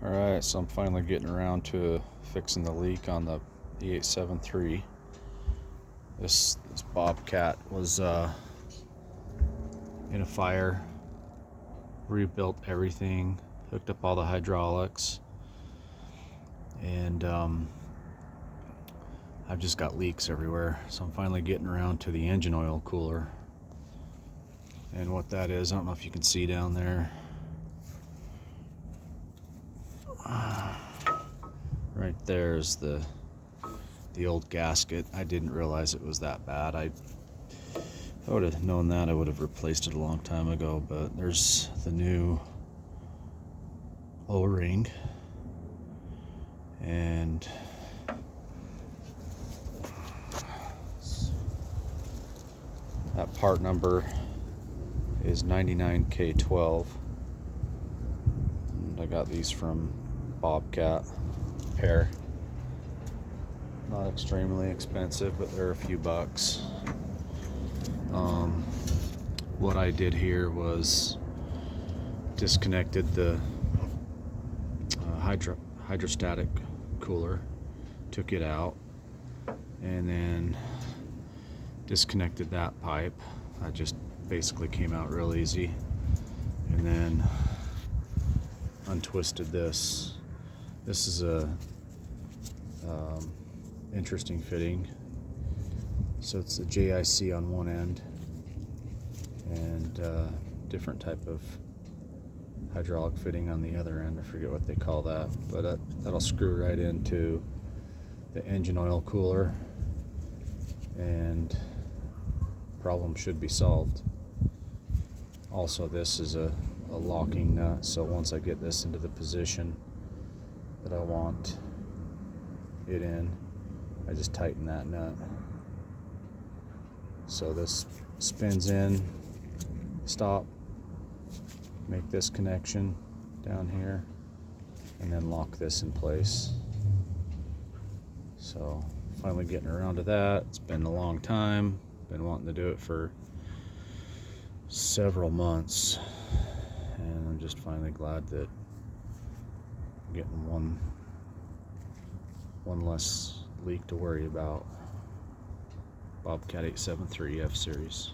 Alright, so I'm finally getting around to fixing the leak on the E873. This bobcat was in a fire, rebuilt everything, hooked up all the hydraulics, and I've just got leaks everywhere. So I'm finally getting around to the engine oil cooler. And what that is, I don't know if you can see down there. Right there's the old gasket. I didn't realize it was that bad. I would have known that, I would have replaced it a long time ago. But there's the new O-ring, and that part number is 99K12. And I got these from Bobcat pair. Not extremely expensive, but they're a few bucks. What I did here was disconnected the hydrostatic cooler, took it out, and then disconnected that pipe. That just basically came out real easy, and then untwisted this. This is a interesting fitting. So it's a JIC on one end and different type of hydraulic fitting on the other end. I forget what they call that, but that'll screw right into the engine oil cooler, and problem should be solved. Also, this is a locking nut, so once I get this into the position that I want it in, I just tighten that nut. So this spins in, stop, make this connection down here, and then lock this in place. So finally getting around to that. It's been a long time, been wanting to do it for several months, and I'm just finally glad that I'm getting one less leak to worry about. Bobcat 873 F series.